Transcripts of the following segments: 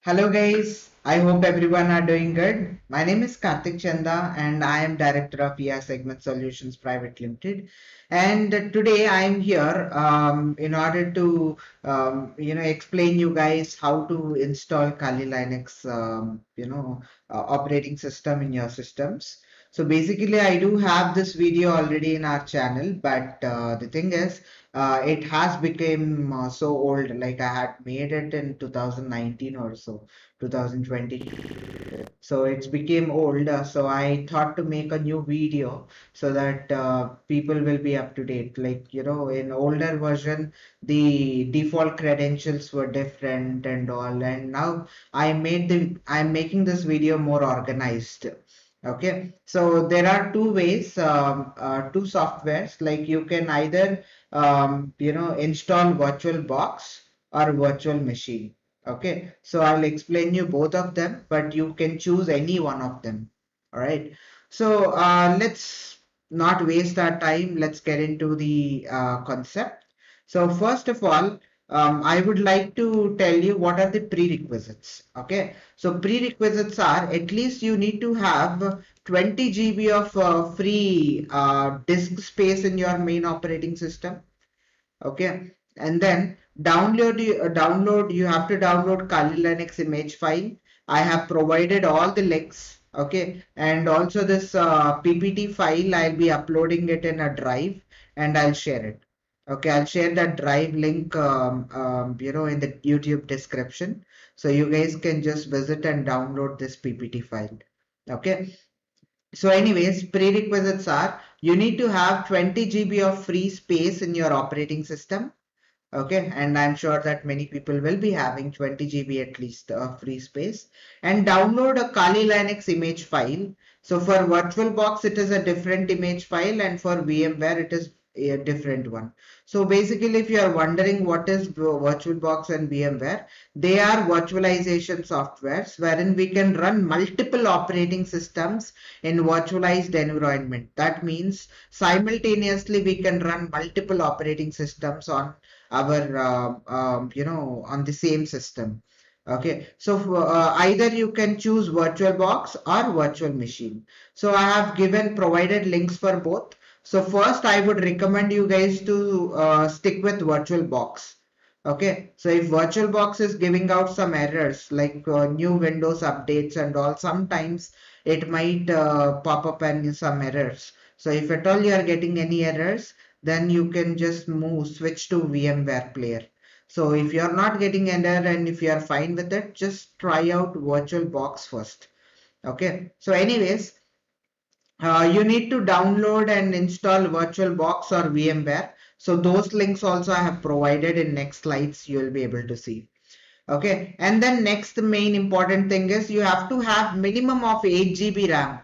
Hello guys, I hope everyone are doing good. My name is Karthik Chanda and I am Director of ER Segment Solutions Private Limited. And today I am here in order to explain you guys how to install Kali Linux operating system in your systems. So basically I do have this video already in our channel, but the thing is it has become so old. Like I had made it in 2019 or so, 2020. So it's became old. So I thought to make a new video so that people will be up to date. Like, in older version, the default credentials were different and all. And now I'm making this video more organized. Okay, so there are two ways, two softwares. Like you can either install VirtualBox or virtual machine. Okay, so I'll explain you both of them, but you can choose any one of them. All right, so let's not waste our time. Let's get into the concept. So first of all, I would like to tell you what are the prerequisites. Okay, so prerequisites are at least you need to have 20 GB of free disk space in your main operating system. Okay, and then download, you have to download Kali Linux image file. I have provided all the links. Okay, and also this ppt file, I'll be uploading it in a drive and I'll share it. Okay, I'll share that drive link in the YouTube description, so you guys can just visit and download this ppt file. Okay, so anyways, prerequisites are you need to have 20 GB of free space in your operating system. Okay, and I'm sure that many people will be having 20 GB at least of free space, and download a Kali Linux image file. So for VirtualBox, it is a different image file, and for VMware, it is a different one. So basically, if you are wondering what is VirtualBox and VMware, they are virtualization softwares wherein we can run multiple operating systems in virtualized environment. That means simultaneously we can run multiple operating systems on our on the same system. Okay, so either you can choose VirtualBox or virtual machine. So I have provided links for both. So first I would recommend you guys to stick with VirtualBox. Okay, so if VirtualBox is giving out some errors like new Windows updates and all, sometimes it might pop up and some errors. So if at all you are getting any errors, then you can just switch to VMware Player. So if you are not getting error and if you are fine with it, just try out VirtualBox first. Okay, so anyways, you need to download and install VirtualBox or VMware. So those links also I have provided in next slides. You will be able to see. Okay, and then next the main important thing is you have to have minimum of 8 GB RAM.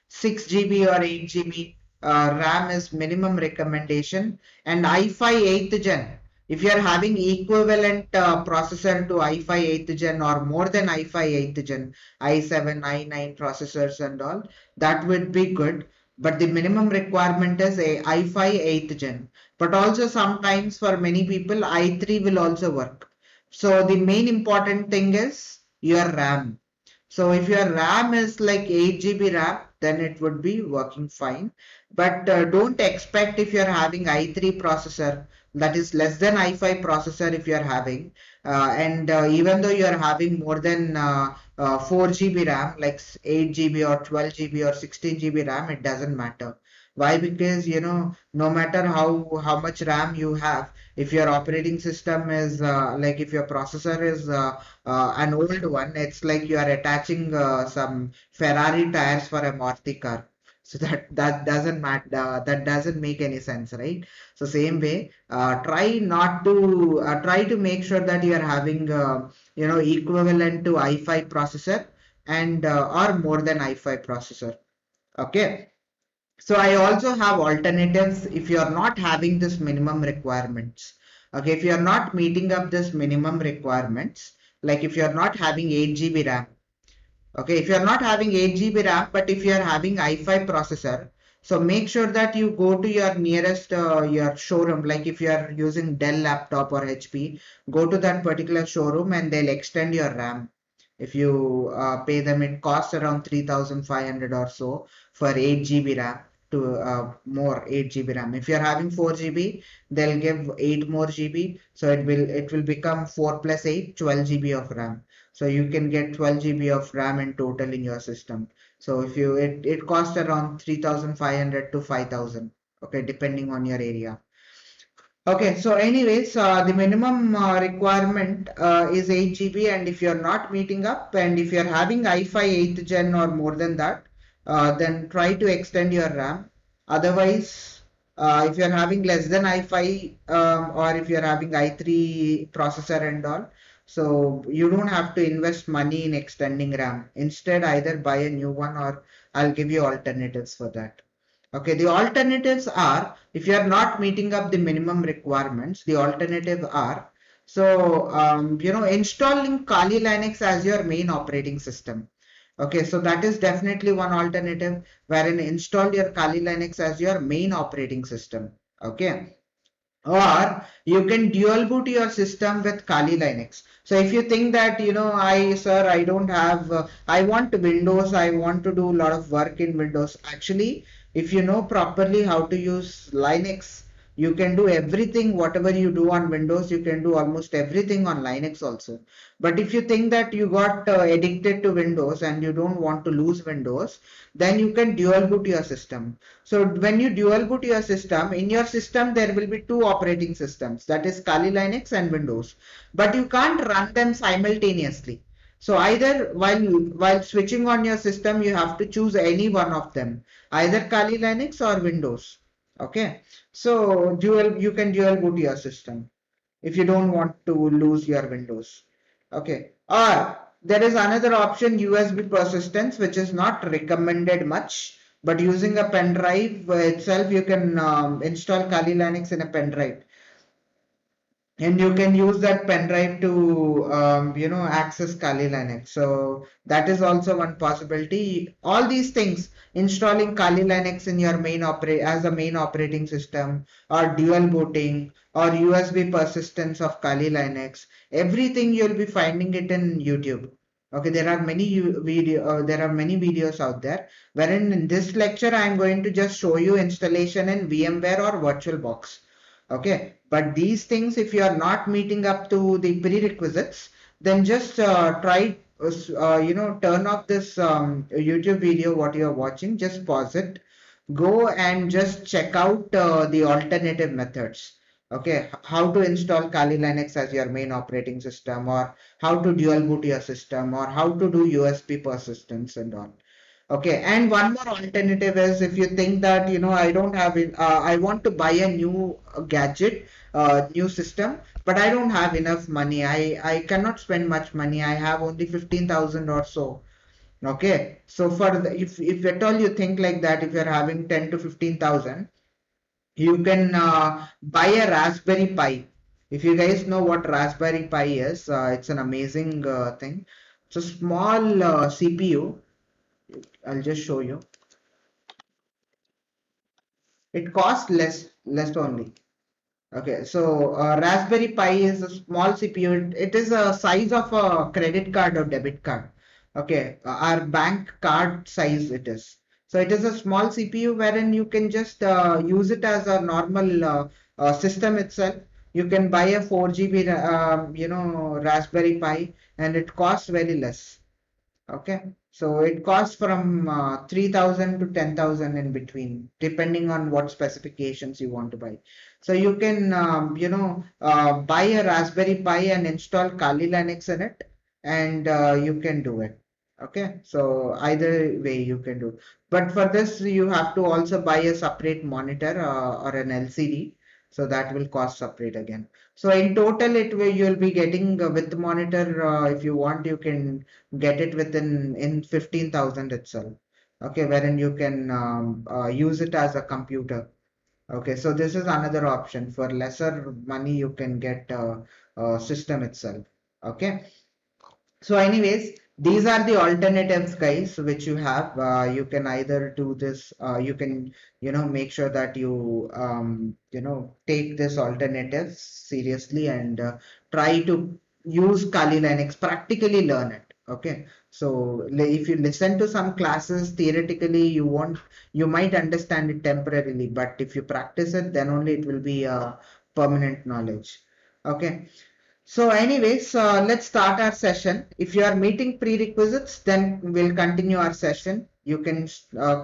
6 GB or 8 GB RAM is minimum recommendation, and i5 8th gen. If you are having equivalent processor to i5 8th gen or more than i5 8th gen, i7, i9 processors and all, that would be good. But the minimum requirement is a i5 8th gen. But also sometimes for many people i3 will also work. So the main important thing is your RAM. So if your RAM is like 8 GB RAM, then it would be working fine. But don't expect if you're having i3 processor, that is less than i5 processor if you're having, and even though you're having more than 4 GB RAM, like 8 GB or 12 GB or 16 GB RAM, it doesn't matter. Why? Because no matter how much RAM you have, if your operating system is like if your processor is an old one, it's like you are attaching some Ferrari tires for a Maruti car. So that doesn't matter. That doesn't make any sense, right? So same way, try to make sure that you are having equivalent to i5 processor and or more than i5 processor. Okay. So I also have alternatives if you are not having this minimum requirements. Okay, if you are not meeting up this minimum requirements, like if you are not having 8 GB RAM. Okay, if you are not having 8 GB RAM, but if you are having i5 processor, so make sure that you go to your nearest your showroom. Like if you are using Dell laptop or HP, go to that particular showroom and they'll extend your RAM. If you pay them, it costs around 3,500 or so for 8 GB RAM to more 8 GB RAM. If you're having 4 GB, they'll give 8 more GB. So it will become 4 plus 8, 12 GB of RAM. So you can get 12 GB of RAM in total in your system. So if you it costs around 3,500 to 5,000. Okay, depending on your area. Okay, so anyways, the minimum requirement is 8 GB, and if you're not meeting up, and if you're having i5 8th gen or more than that, then try to extend your RAM. Otherwise, if you're having less than i5 or if you're having i3 processor and all, so you don't have to invest money in extending RAM. Instead, either buy a new one, or I'll give you alternatives for that. Okay, the alternatives are, if you are not meeting up the minimum requirements, the alternative are, so installing Kali Linux as your main operating system. Okay, so that is definitely one alternative, wherein install your Kali Linux as your main operating system. Okay, or you can dual boot your system with Kali Linux. So if you think that, I don't have, I want Windows, I want to do a lot of work in Windows. Actually, if you know properly how to use Linux, you can do everything, whatever you do on Windows, you can do almost everything on Linux also. But if you think that you got addicted to Windows and you don't want to lose Windows, then you can dual boot your system. So when you dual boot your system, in your system there will be two operating systems, that is Kali Linux and Windows. But you can't run them simultaneously. So either while switching on your system, you have to choose any one of them, either Kali Linux or Windows. Okay. So you can dual boot your system if you don't want to lose your Windows. Okay. Or there is another option, USB persistence, which is not recommended much, but using a pen drive itself, you can install Kali Linux in a pen drive, and you can use that pen drive to access Kali Linux. So that is also one possibility. All these things, installing Kali Linux in your main operate as a main operating system, or dual booting, or USB persistence of Kali Linux, everything you'll be finding it in YouTube. Okay, there are many videos out there, wherein in this lecture I am going to just show you installation in VMware or VirtualBox. Okay, but these things, if you are not meeting up to the prerequisites, then just try, turn off this YouTube video, what you are watching, just pause it, go and just check out the alternative methods. Okay, how to install Kali Linux as your main operating system, or how to dual boot your system, or how to do USB persistence and all. Okay, and one more alternative is, if you think that, I don't have it, I want to buy a new gadget, new system, but I don't have enough money. I cannot spend much money. I have only 15,000 or so. Okay, so if at all you think like that, if you're having 10 to 15,000, you can buy a Raspberry Pi. If you guys know what Raspberry Pi is, it's an amazing thing. It's a small CPU. I'll just show you. It costs less only. Okay, so Raspberry Pi is a small CPU. It is a size of a credit card or debit card. Okay, our bank card size it is. So it is a small CPU wherein you can just use it as a normal system itself. You can buy a 4 GB, Raspberry Pi, and it costs very less. Okay, so it costs from 3,000 to 10,000 in between, depending on what specifications you want to buy. So you can, buy a Raspberry Pi and install Kali Linux in it, and you can do it. Okay, so either way you can do. But for this, you have to also buy a separate monitor or an LCD. So that will cost separate again. So in total, you'll be getting with the monitor. If you want, you can get it within in 15,000 itself. Okay, wherein you can use it as a computer. Okay, so this is another option. For lesser money, you can get a system itself. Okay. So anyways, these are the alternatives, guys, which you have. You can either do this, you can, make sure that you, take this alternatives seriously, and try to use Kali Linux, practically learn it. Okay, so if you listen to some classes theoretically, you might understand it temporarily, but if you practice it, then only it will be a permanent knowledge. Okay, so anyways, let's start our session. If you are meeting prerequisites, then we'll continue our session. You can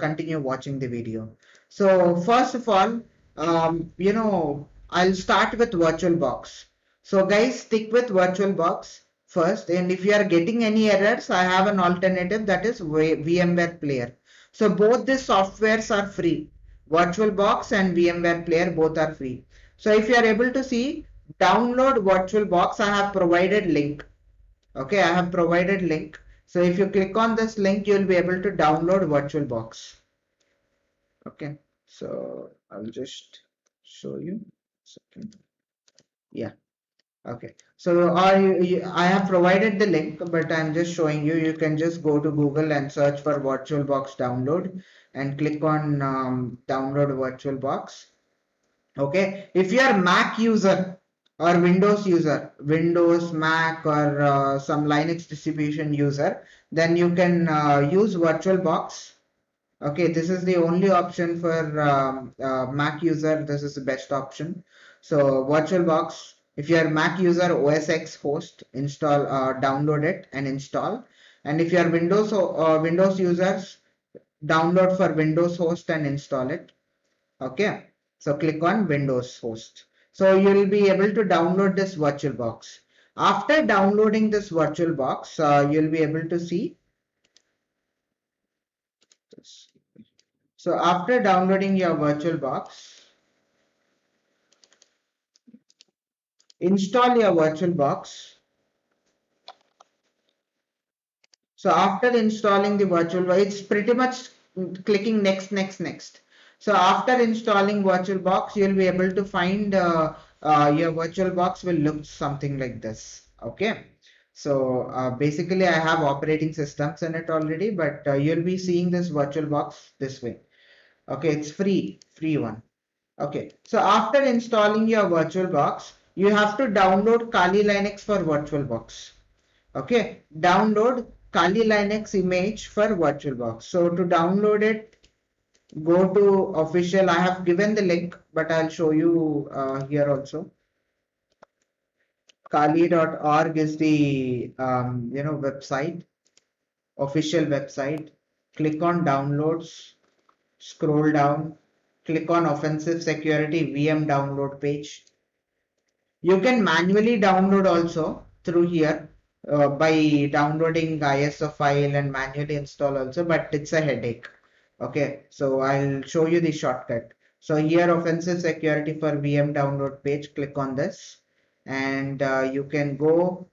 continue watching the video. So first of all, I'll start with VirtualBox. So guys, stick with VirtualBox first. And if you are getting any errors, I have an alternative, that is VMware Player. So both these softwares are free. VirtualBox and VMware Player both are free. So if you are able to see, download VirtualBox, I have provided link. Okay, I have provided link. So if you click on this link, you will be able to download VirtualBox. Okay, so I'll just show you. Second. Yeah. Okay. So I have provided the link, but I'm just showing you. You can just go to Google and search for VirtualBox download and click on download VirtualBox. Okay, if you are Mac user or Windows user, Windows, Mac, or some Linux distribution user, then you can use VirtualBox. Okay, this is the only option for Mac user. This is the best option. So VirtualBox, if you are Mac user, OS X host, install, download it and install. And if you are Windows users, download for Windows host and install it. Okay, so click on Windows host. So you will be able to download this VirtualBox. After downloading this VirtualBox, you'll be able to see this. So after downloading your VirtualBox, install your VirtualBox. So after installing the VirtualBox, it's pretty much clicking next, next, next. So after installing VirtualBox, you'll be able to find your VirtualBox will look something like this. Okay. So basically I have operating systems in it already, but you'll be seeing this VirtualBox this way. Okay, it's free one. Okay, so after installing your VirtualBox, you have to download Kali Linux for VirtualBox. Okay, download Kali Linux image for VirtualBox. So to download it, go to official. I have given the link, but I'll show you here also. Kali.org is the website, official website. Click on downloads, scroll down, click on offensive security VM download page. You can manually download also through here by downloading ISO file and manually install also, but it's a headache. Okay, so I'll show you the shortcut. So here, offensive security for VM download page, click on this and you can go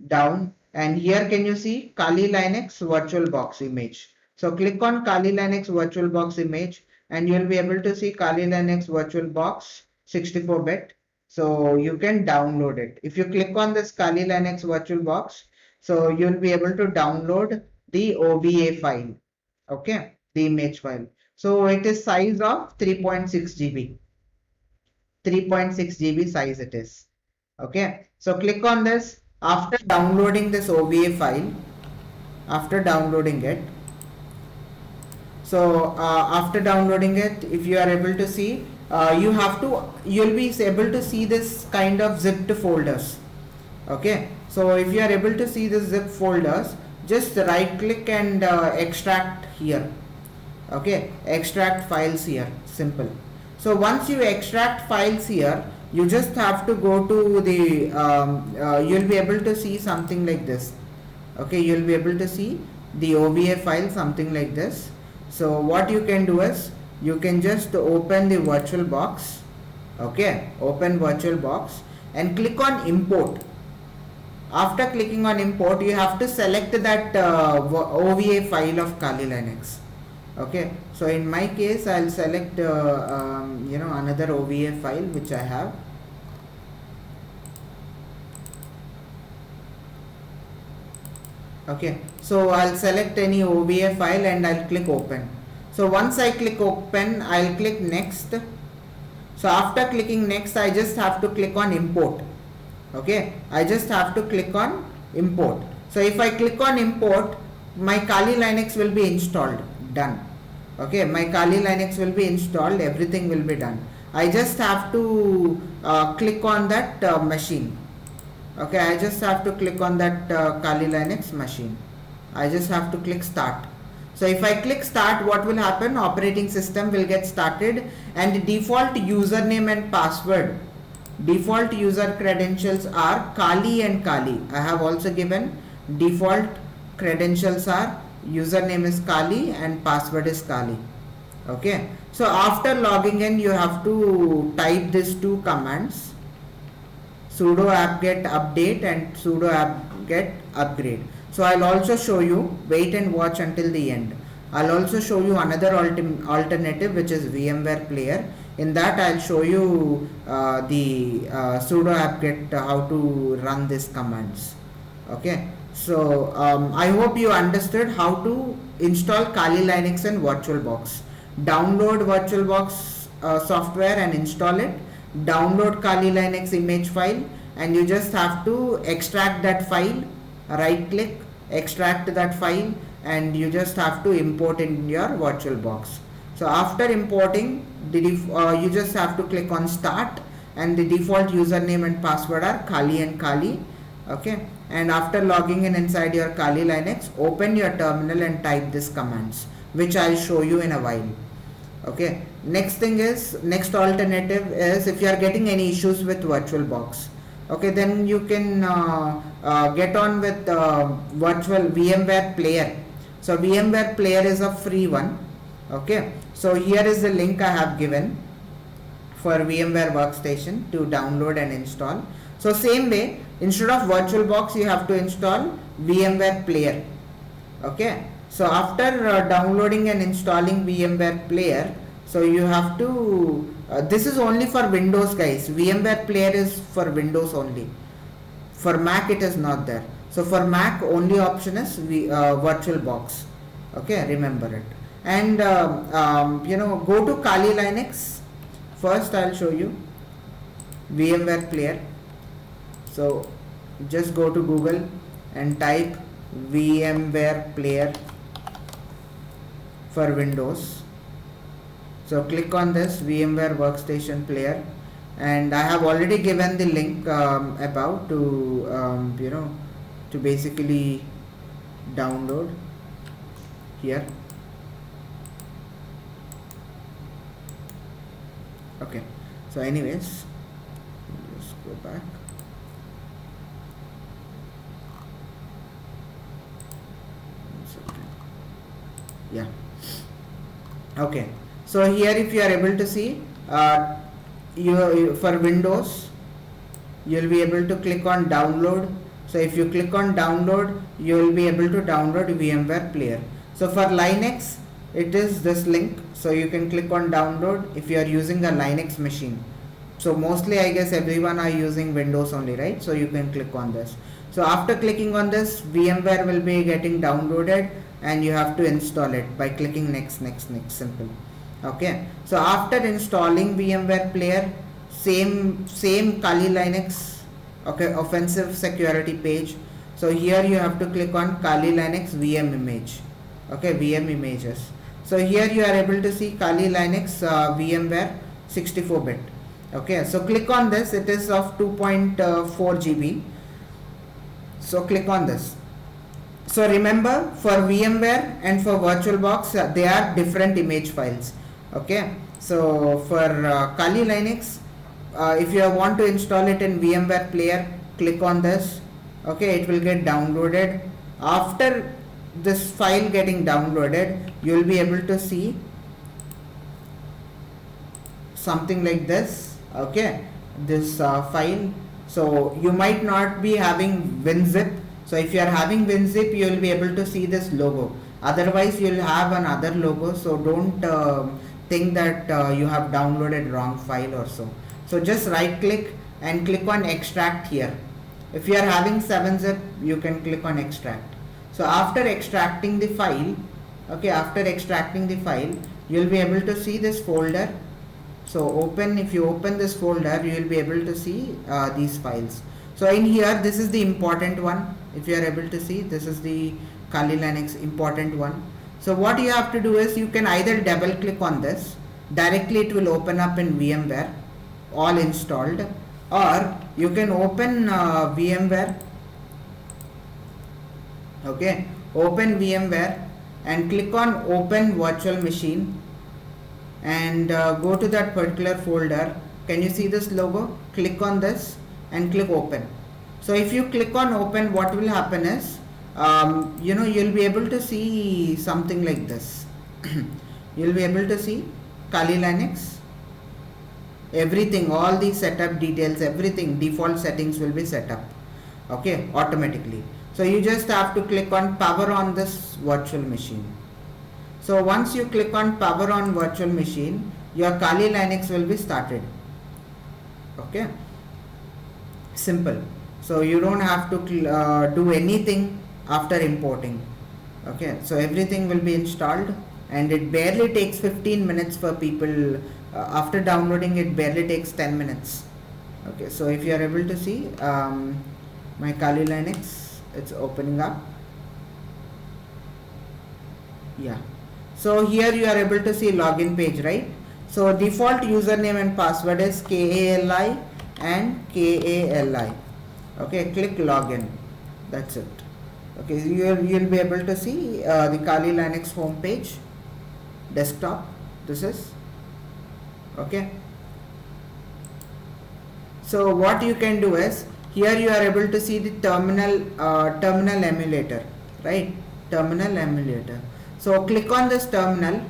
down, and here can you see Kali Linux VirtualBox image. So click on Kali Linux VirtualBox image and you'll be able to see Kali Linux VirtualBox 64-bit. So you can download it. If you click on this Kali Linux VirtualBox, so you'll be able to download the OBA file. Okay, the image file. So it is size of 3.6 GB. 3.6 GB size it is. Okay, so click on this. After downloading this OBA file, after downloading it, so after downloading it, if you are able to see, you'll be able to see this kind of zipped folders. Okay, so if you are able to see the zip folders, just right click and extract here. Okay, extract files here, simple. So once you extract files here, you just have to go to the you'll be able to see something like this. Okay, you'll be able to see the OBA file something like this. So what you can do is you can just open the VirtualBox. Okay, open VirtualBox and click on import. After clicking on import, you have to select that OVA file of Kali Linux. Okay, so in my case I'll select another OVA file which I have. Okay, so I'll select any OVA file and I'll click open. So once I click open, I'll click next. So after clicking next, I just have to click on import. Okay, I just have to click on import. So if I click on import, my Kali Linux will be installed, done. Okay, my Kali Linux will be installed, everything will be done. I just have to click on that machine. Okay, I just have to click on that Kali Linux machine. I just have to click start. So if I click start, what will happen? Operating system will get started, and the default username and password, default user credentials are Kali and Kali. I have also given default credentials are username is Kali and password is Kali. Okay, so after logging in, you have to type these two commands, sudo apt-get update and sudo apt-get upgrade. So I'll also show you, wait and watch until the end. I'll also show you another alternative, which is VMware Player. In that I'll show you the sudo apt-get how to run these commands. Okay, so I hope you understood how to install Kali Linux and VirtualBox. Download VirtualBox software and install it. Download Kali Linux image file, and you just have to extract that file, right click, extract that file, and you just have to import in your VirtualBox. So after importing, you just have to click on start, and the default username and password are Kali and Kali. Okay, and after logging in inside your Kali Linux, open your terminal and type these commands, which I'll show you in a while. Okay, next alternative is, if you are getting any issues with VirtualBox, okay, then you can get on with VMware Player. So VMware Player is a free one. Okay, so here is the link I have given for VMware Workstation to download and install. So same way, instead of VirtualBox, you have to install VMware Player. Okay, so after downloading and installing VMware Player, so you have to, this is only for Windows, guys. VMware Player is for Windows only. For Mac it is not there. So for Mac, only option is VirtualBox. Okay, remember it. And go to Kali Linux. First I'll show you VMware Player. So just go to Google and type VMware Player for Windows. So click on this VMware Workstation Player, and I have already given the link above to to basically download here. Okay, so anyways, just go back. Yeah, okay, so here if you are able to see, for Windows you will be able to click on download. So if you click on download, you will be able to download VMware Player. So for Linux, it is this link, so you can click on download if you are using a Linux machine. So mostly I guess everyone are using Windows only, right? So you can click on this. So after clicking on this, VMware will be getting downloaded, and you have to install it by clicking next, simple. Okay, so after installing VMware Player, same Kali Linux, okay, offensive security page. So here you have to click on Kali Linux VM image. Okay, VM images. So here you are able to see Kali Linux VMware 64-bit. Okay, so click on this. It is of 2.4 GB. So click on this. So remember, for VMware and for VirtualBox, they are different image files. Okay, so for Kali Linux, if you want to install it in VMware Player, click on this. Okay, it will get downloaded. After this file getting downloaded, you will be able to see something like this. Okay, this file. So you might not be having WinZip. So if you are having WinZip, you will be able to see this logo. Otherwise, you will have another logo. So don't think that you have downloaded wrong file or so. So just right click and click on extract here. If you are having 7-zip, you can click on extract. So after extracting the file, okay, you will be able to see this folder. So if you open this folder, you will be able to see these files. So in here, this is the important one. If you are able to see, this is the Kali Linux important one. So what you have to do is you can either double click on this, directly it will open up in VMware all installed, or you can open VMware, okay, open VMware and click on open virtual machine and go to that particular folder. Can you see this logo? Click on this and click open. So if you click on open, what will happen is you'll be able to see something like this. You'll be able to see Kali Linux, everything, all the setup details, everything, default settings will be set up, okay, automatically. So you just have to click on power on this virtual machine. So once you click on power on virtual machine, your Kali Linux will be started, okay, simple. So you don't have to do anything after importing, okay. So everything will be installed and it barely takes 15 minutes for people. After downloading, it barely takes 10 minutes, okay. So if you are able to see my Kali Linux, it's opening up, yeah. So here you are able to see login page, right? So default username and password is KALI and KALI, okay. Click login, that's it, okay. You'll be able to see the Kali Linux home page, desktop, this is, okay. So what you can do is, here you are able to see the terminal emulator, right? Terminal emulator. So click on this terminal.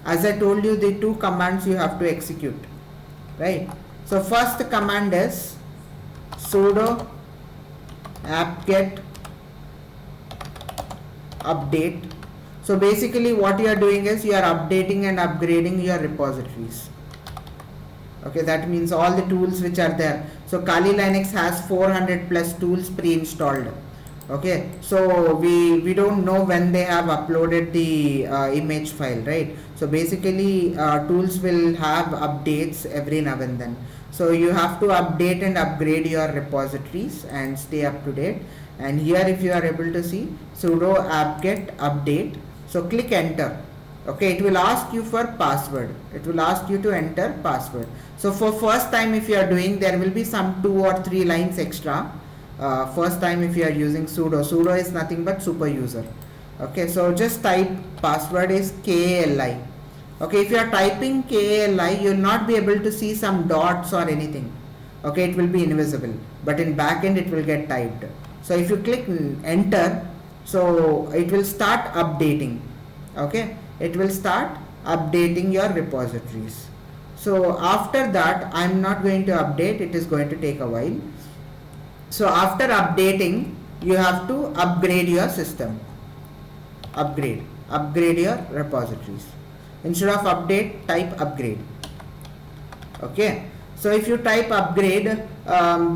As I told you, the two commands you have to execute, right? So first command is sudo apt-get update. So basically what you are doing is you are updating and upgrading your repositories, okay. That means all the tools which are there. So Kali Linux has 400 plus tools pre-installed, okay. So we don't know when they have uploaded the image file, right? So basically tools will have updates every now and then. So you have to update and upgrade your repositories and stay up to date. And here if you are able to see sudo apt-get update, so click enter, okay. It will ask you for password, it will ask you to enter password. So for first time if you are doing, there will be some 2 or 3 lines extra. First time if you are using sudo is nothing but super user, okay. So just type password is KALI, okay. If you are typing KALI, you will not be able to see some dots or anything, okay. It will be invisible, but in backend it will get typed. So if you click enter, so it will start updating, okay. It will start updating your repositories. So after that, I am not going to update, it is going to take a while. So after updating, you have to upgrade your system, upgrade your repositories. Instead of update, type upgrade, okay. So if you type upgrade,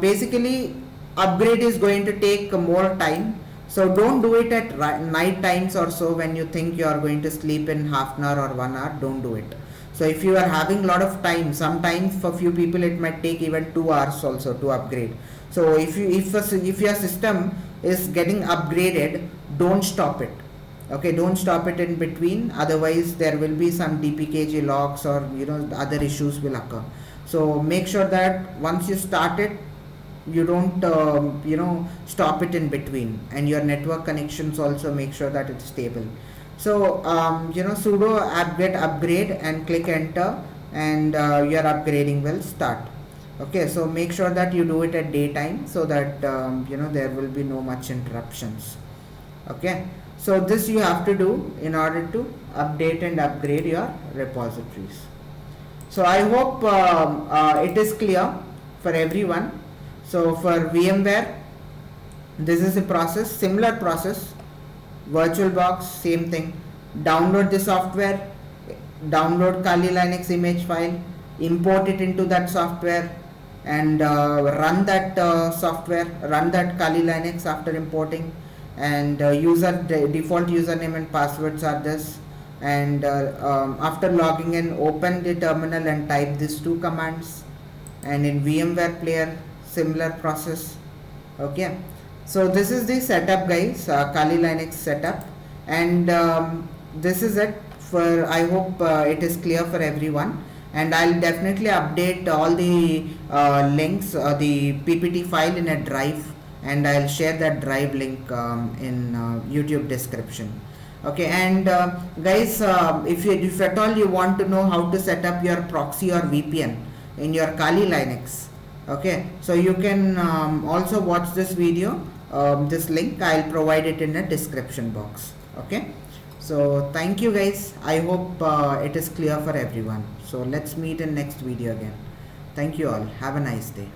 basically upgrade is going to take more time. So don't do it at night times or so, when you think you are going to sleep in half an hour or 1 hour, don't do it. So if you are having a lot of time, sometimes for few people it might take even 2 hours also to upgrade. So if your system is getting upgraded, don't stop it, okay. Don't stop it in between, otherwise there will be some DPKG logs or other issues will occur. So make sure that once you start it, you don't stop it in between, and your network connections also make sure that it's stable. So sudo apt-get upgrade and click enter, and your upgrading will start, okay. So make sure that you do it at daytime, so that there will be no much interruptions, okay. So this you have to do in order to update and upgrade your repositories. So I hope it is clear for everyone. So for VMware, this is a process, similar process. VirtualBox, same thing. Download the software, download Kali Linux image file, import it into that software, and run that software, run that Kali Linux after importing. And default username and passwords are this. And after logging in, open the terminal and type these two commands. And in VMware Player, similar process, okay. So this is the setup, guys, Kali Linux setup, and this is it for. I hope it is clear for everyone, and I'll definitely update all the links, the PPT file in a drive, and I'll share that drive link in YouTube description. Okay, and guys, if at all you want to know how to set up your proxy or VPN in your Kali Linux, okay, so you can also watch this video. This link I'll provide it in the description box. Okay, so thank you guys. I hope it is clear for everyone. So let's meet in next video again. Thank you all. Have a nice day.